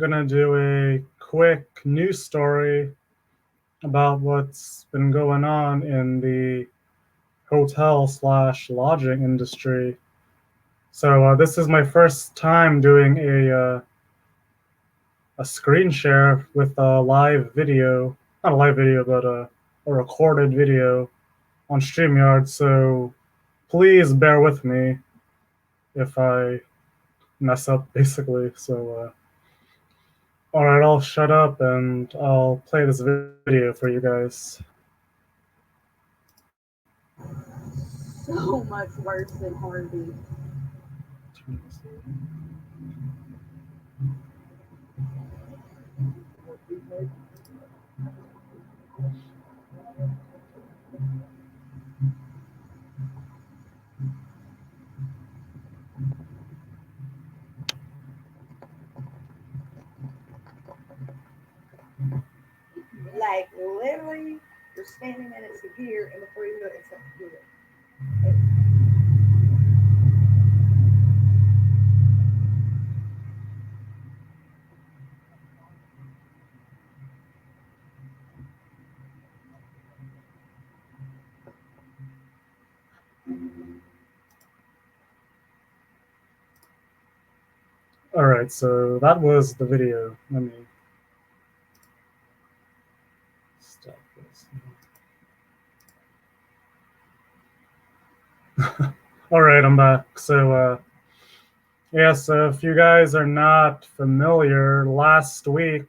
gonna do a quick news story about what's been going on in the hotel/lodging industry. So this is my first time doing a screen share with a live video, not a live video, but a recorded video on StreamYard. So please bear with me if I mess up, basically. All right, I'll shut up and I'll play this video for you guys. So much worse than Harvey. Like literally, you're standing and it's here, and before you know it, it's up here. All right, so that was the video. Let me stop this. All right, I'm back. So if you guys are not familiar, last week,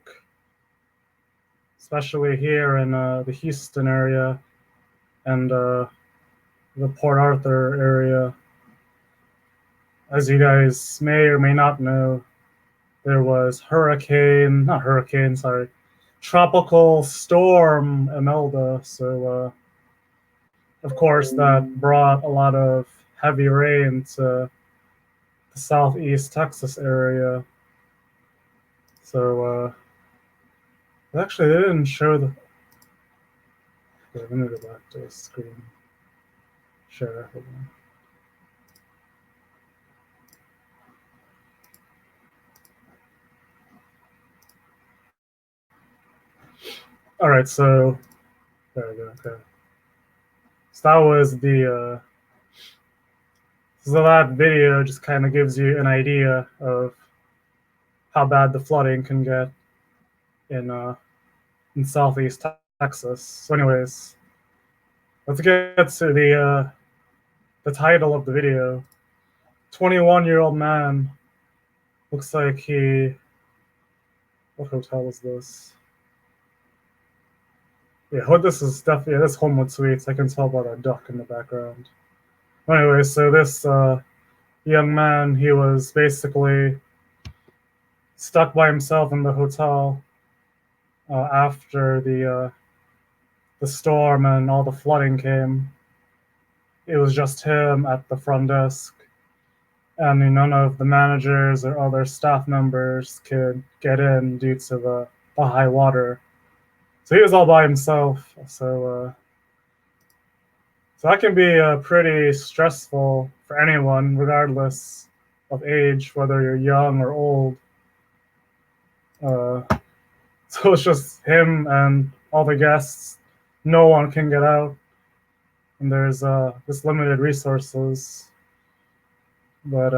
especially here in the Houston area and the Port Arthur area, as you guys may or may not know, there was Tropical Storm Imelda. Of course, that brought a lot of heavy rain to the southeast Texas area. Actually, they didn't show the. Okay, let me go back to the screen share. Hold on. All right, so there we go. Okay, so that was the. So that video just kind of gives you an idea of how bad the flooding can get in southeast Texas. So, anyways, let's get to the title of the video. 21-year-old man looks like he. What hotel is this? Yeah, this is definitely this Homewood Suites. I can tell by the duck in the background. Anyway, so this young man, he was basically stuck by himself in the hotel after the storm and all the flooding came. It was just him at the front desk, and none of the managers or other staff members could get in due to the high water. So he was all by himself. So that can be pretty stressful for anyone, regardless of age, whether you're young or old. So it's just him and all the guests. No one can get out, and there's this limited resources. But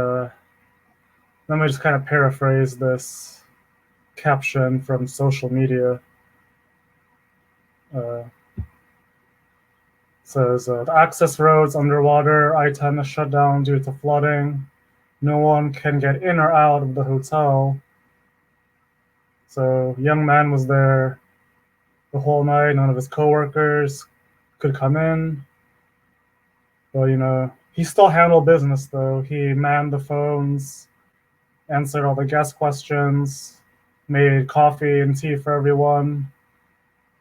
let me just kind of paraphrase this caption from social media. Says the access roads underwater. I-10 is shut down due to flooding. No one can get in or out of the hotel. So young man was there the whole night. None of his coworkers could come in. But he still handled business though. He manned the phones, answered all the guest questions, made coffee and tea for everyone.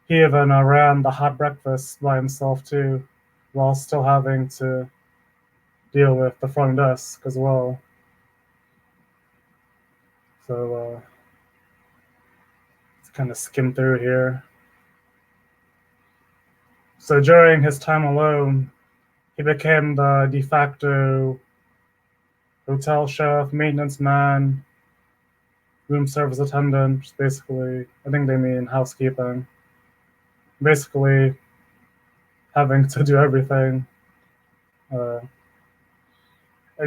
He even ran the hot breakfast by himself too, while still having to deal with the front desk as well. So let's kind of skim through here. So during his time alone, he became the de facto hotel chef, maintenance man, room service attendant, which is basically, I think they mean housekeeping. Basically, having to do everything.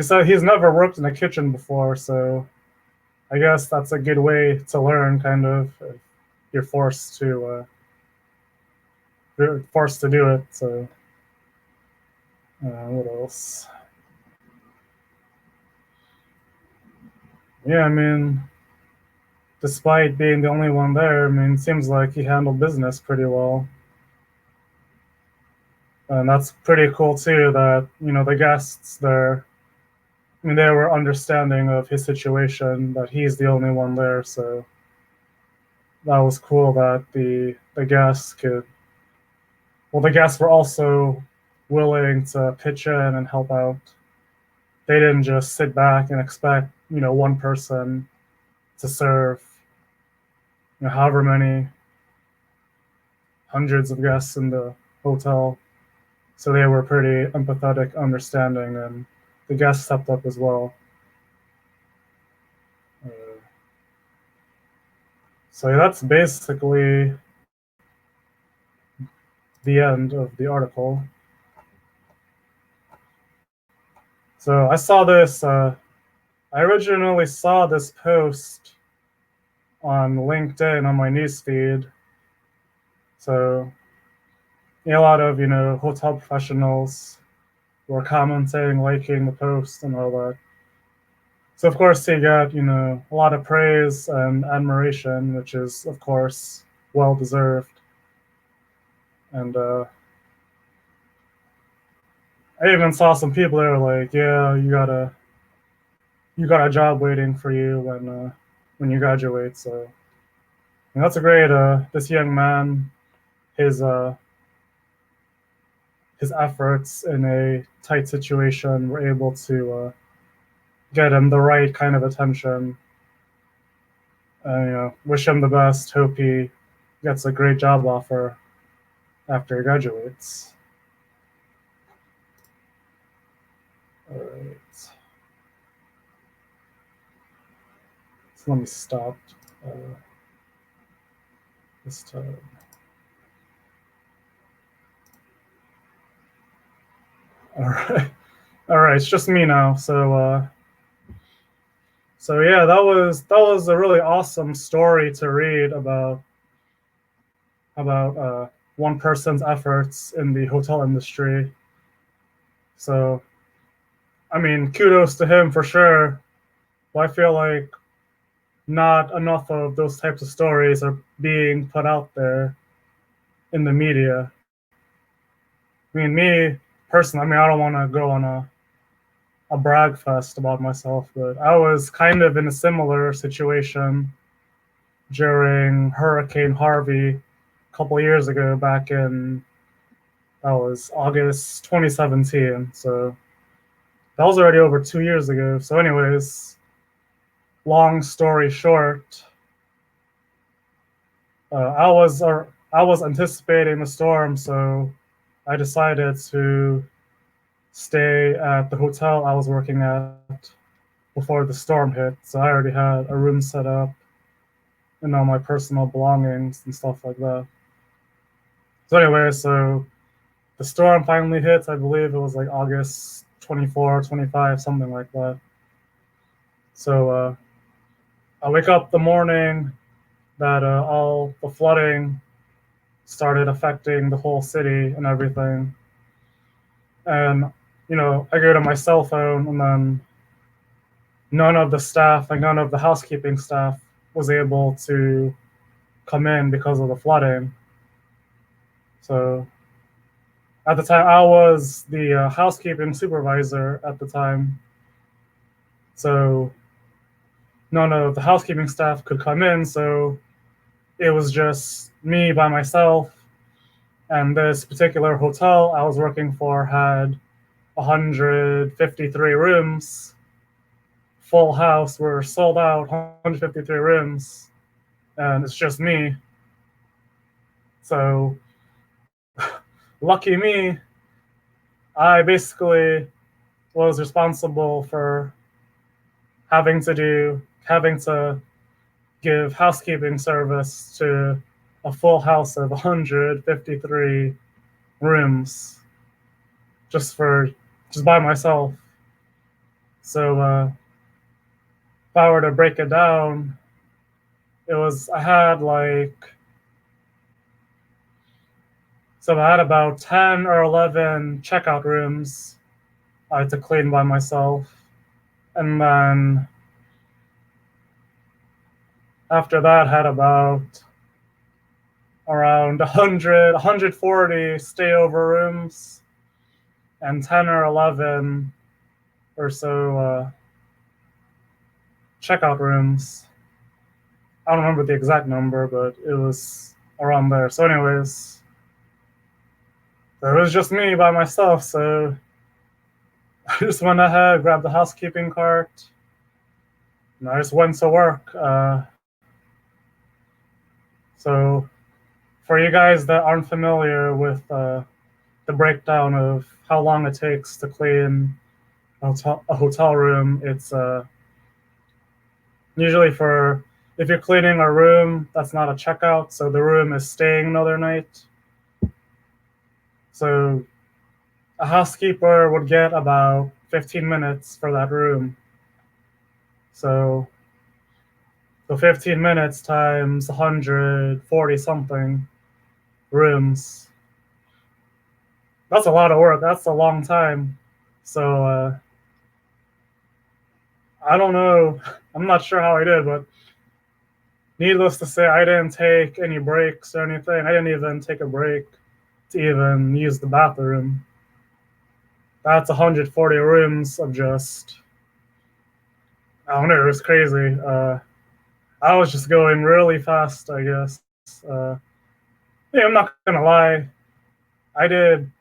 So he's never worked in a kitchen before, so I guess that's a good way to learn. Kind of, if you're forced to do it. So, what else? Yeah, I mean, despite being the only one there, I mean, it seems like he handled business pretty well. And that's pretty cool too, that, the guests there, I mean, they were understanding of his situation, that he's the only one there. So that was cool that the guests could, well, the guests were also willing to pitch in and help out. They didn't just sit back and expect, one person to serve, however many hundreds of guests in the hotel. So they were pretty empathetic, understanding, and the guests stepped up as well. Uh, so that's basically the end of the article. So I saw this. I originally saw this post on LinkedIn on my newsfeed. So a lot of hotel professionals were commenting, liking the post, and all that. So of course he got a lot of praise and admiration, which is of course well deserved. And I even saw some people there like, yeah, you got a job waiting for you when you graduate. So that's a great. This young man, his efforts in a tight situation were able to get him the right kind of attention. Wish him the best. Hope he gets a great job offer after he graduates. All right. So let me stop this time. All right. All right. It's just me now. So yeah, that was a really awesome story to read about one person's efforts in the hotel industry. So, I mean, kudos to him for sure. But I feel like not enough of those types of stories are being put out there in the media. I mean, me personally, I don't want to go on a brag fest about myself, but I was kind of in a similar situation during Hurricane Harvey a couple years ago, that was August 2017. So that was already over 2 years ago. So anyways, long story short, I was anticipating the storm, so I decided to stay at the hotel I was working at before the storm hit. So I already had a room set up and all my personal belongings and stuff like that. So anyway, so the storm finally hit. I believe it was like August 24, 25, something like that. So I wake up the morning that all the flooding started affecting the whole city and everything. And, I go to my cell phone, and then none of the staff, like none of the housekeeping staff, was able to come in because of the flooding. So at the time, I was the housekeeping supervisor at the time. So none of the housekeeping staff could come in. So it was just me by myself. And this particular hotel I was working for had 153 rooms. Full house, were sold out, 153 rooms. And it's just me. So lucky me, I basically was responsible for having to give housekeeping service to a full house of 153 rooms just by myself. So if I were to break it down, I had about 10 or 11 checkout rooms I had to clean by myself. And then after that, had about around 140 stayover rooms and 10 or 11 or so checkout rooms. I don't remember the exact number, but it was around there. So anyways, it was just me by myself. So I just went ahead, grabbed the housekeeping cart, and I just went to work. So for you guys that aren't familiar with the breakdown of how long it takes to clean a hotel room, it's usually if you're cleaning a room, that's not a checkout, so the room is staying another night. So a housekeeper would get about 15 minutes for that room. So the 15 minutes times 140 something rooms. That's a lot of work. That's a long time. So I don't know. I'm not sure how I did, but needless to say, I didn't take any breaks or anything. I didn't even take a break to even use the bathroom. That's 140 rooms of just, I don't know, it was crazy. I was just going really fast, I guess. Yeah, I'm not gonna lie.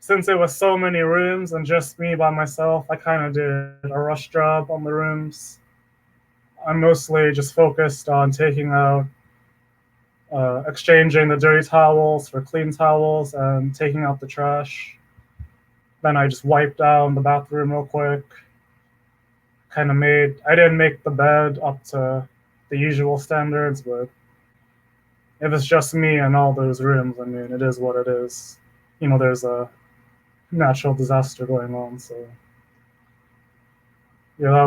Since it was so many rooms and just me by myself, I kind of did a rush job on the rooms. I'm mostly just focused on taking out, exchanging the dirty towels for clean towels and taking out the trash. Then I just wiped down the bathroom real quick. I didn't make the bed up to the usual standards, but if it's just me in all those rooms, I mean, it is what it is. There's a natural disaster going on, so yeah, that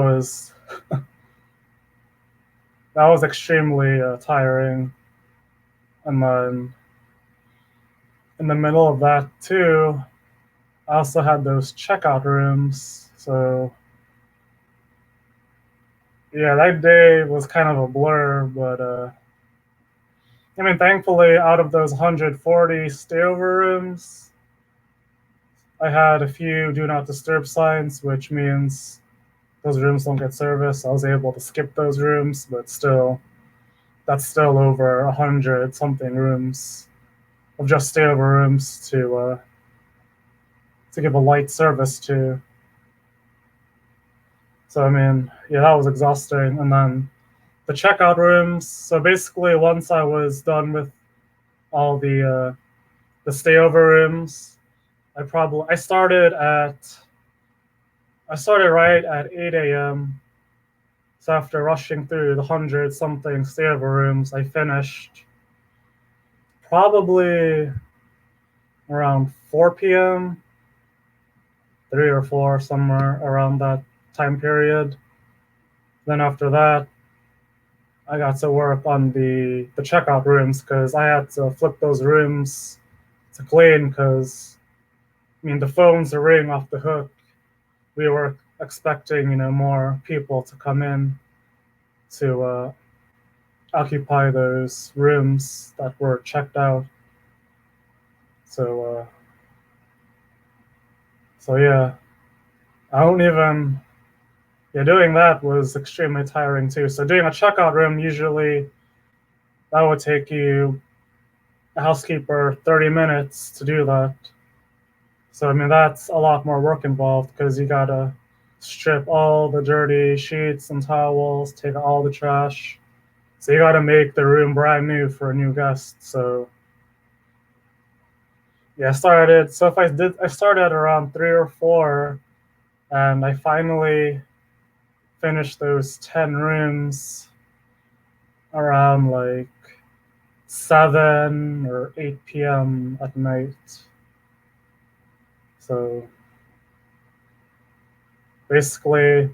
was extremely tiring. And then in the middle of that too, I also had those checkout rooms. So yeah, that day was kind of a blur, but I mean, thankfully, out of those 140 stayover rooms, I had a few do not disturb signs, which means those rooms don't get service. I was able to skip those rooms, but that's still over 100 something rooms of just stayover rooms to give a light service to. So I mean, yeah, that was exhausting. And then the checkout rooms. So basically, once I was done with all the stayover rooms, I started right at 8 a.m. So after rushing through the 100 something stayover rooms, I finished probably around 4 p.m., 3 or 4, somewhere around that time period. Then after that, I got to work on the checkout rooms because I had to flip those rooms to clean because, I mean, the phones are ringing off the hook. We were expecting, more people to come in to occupy those rooms that were checked out. So yeah, I don't even. Yeah, doing that was extremely tiring too. So doing a checkout room, usually that would take you, a housekeeper, 30 minutes to do that. So I mean, that's a lot more work involved because you gotta strip all the dirty sheets and towels, take out all the trash. So you gotta make the room brand new for a new guest. So yeah, I started around 3 or 4, and I finally finished those 10 rooms around like 7 or 8 p.m. at night. So basically,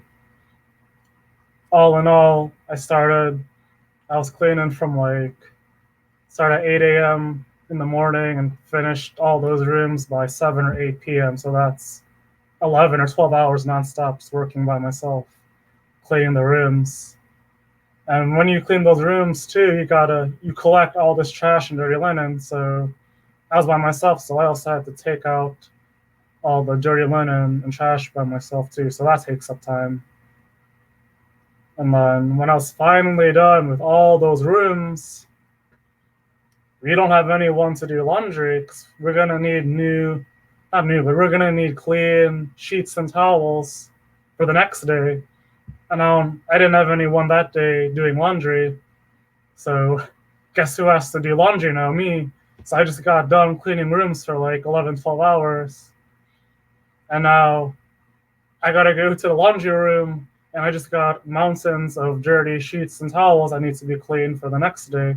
all in all, I was cleaning from like, start at 8 a.m. in the morning and finished all those rooms by 7 or 8 p.m. So that's 11 or 12 hours nonstop working by myself, cleaning the rooms. And when you clean those rooms too, you collect all this trash and dirty linen. So I was by myself, so I also had to take out all the dirty linen and trash by myself too. So that takes up time. And then when I was finally done with all those rooms, we don't have anyone to do laundry because we're gonna need not new, but we're gonna need clean sheets and towels for the next day. And I didn't have anyone that day doing laundry, so guess who has to do laundry now? Me. So I just got done cleaning rooms for like 11, 12 hours. And now I gotta go to the laundry room and I just got mountains of dirty sheets and towels I need to be cleaned for the next day.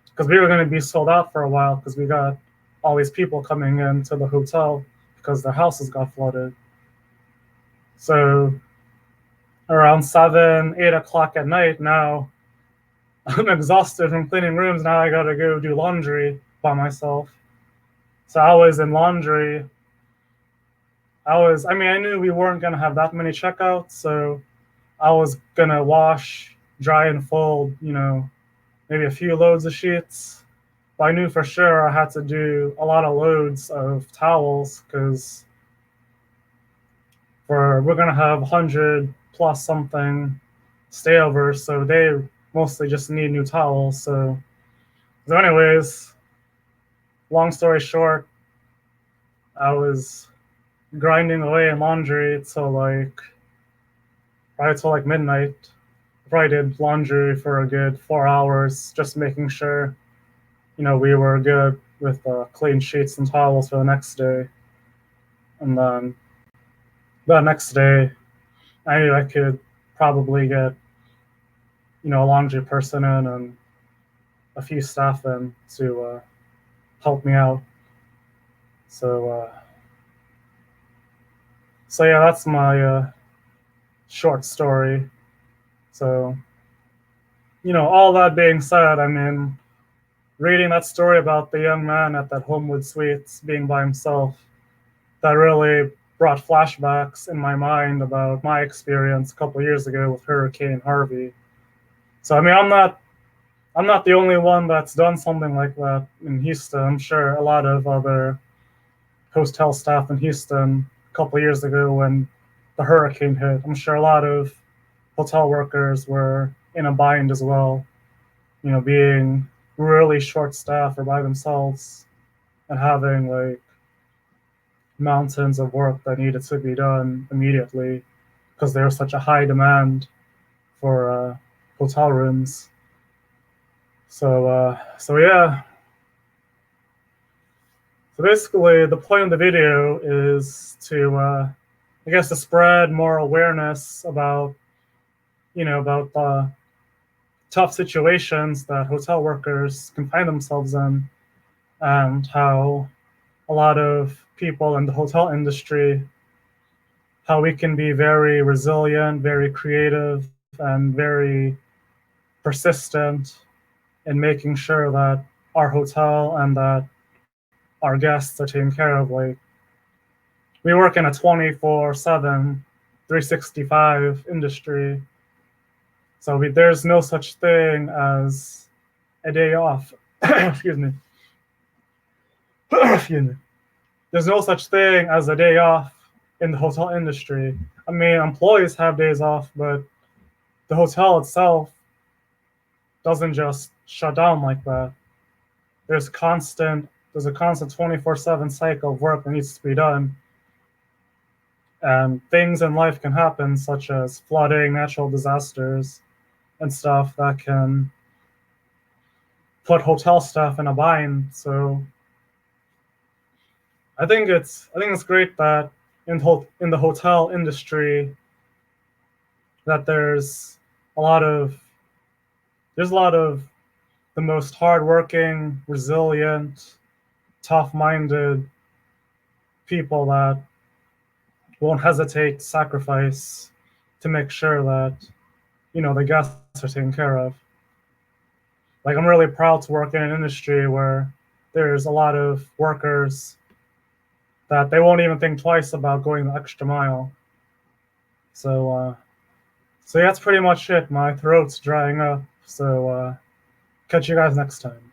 Because we were going to be sold out for a while because we got all these people coming into the hotel because their houses got flooded. So around 7, 8 o'clock at night now, I'm exhausted from cleaning rooms. Now I got to go do laundry by myself. So I was in laundry. I knew we weren't going to have that many checkouts. So I was going to wash, dry, and fold, maybe a few loads of sheets. But I knew for sure I had to do a lot of loads of towels because we're gonna have 100 plus something stayovers, so they mostly just need new towels. So anyways, long story short, I was grinding away in laundry probably till like midnight. I probably did laundry for a good 4 hours, just making sure we were good with clean sheets and towels for the next day. And then the next day, I knew I could probably get, a laundry person in and a few staff in to help me out. So, yeah, that's my short story. So, all that being said, reading that story about the young man at that Homewood Suites being by himself, that really brought flashbacks in my mind about my experience a couple years ago with Hurricane Harvey. So I'm not the only one that's done something like that in Houston. I'm sure a lot of other hotel staff in Houston a couple years ago when the hurricane hit, I'm sure a lot of hotel workers were in a bind as well, being really short staffed or by themselves and having like mountains of work that needed to be done immediately because there was such a high demand for hotel rooms. So yeah. So basically, the point of the video is to, to spread more awareness about, about the tough situations that hotel workers can find themselves in, and how a lot of people in the hotel industry, how we can be very resilient, very creative, and very persistent in making sure that our hotel and that our guests are taken care of. Like, we work in a 24/7, 365 industry. So there's no such thing as a day off. Excuse me. Excuse me. There's no such thing as a day off in the hotel industry. Employees have days off, but the hotel itself doesn't just shut down like that. There's a constant 24/7 cycle of work that needs to be done. And things in life can happen, such as flooding, natural disasters, and stuff that can put hotel staff in a bind. So I think it's great that in the hotel industry that there's a lot of there's a lot of the most hardworking, resilient, tough-minded people that won't hesitate to sacrifice to make sure that, the guests are taken care of. Like, I'm really proud to work in an industry where there's a lot of workers that they won't even think twice about going the extra mile. So yeah, that's pretty much it. My throat's drying up. So catch you guys next time.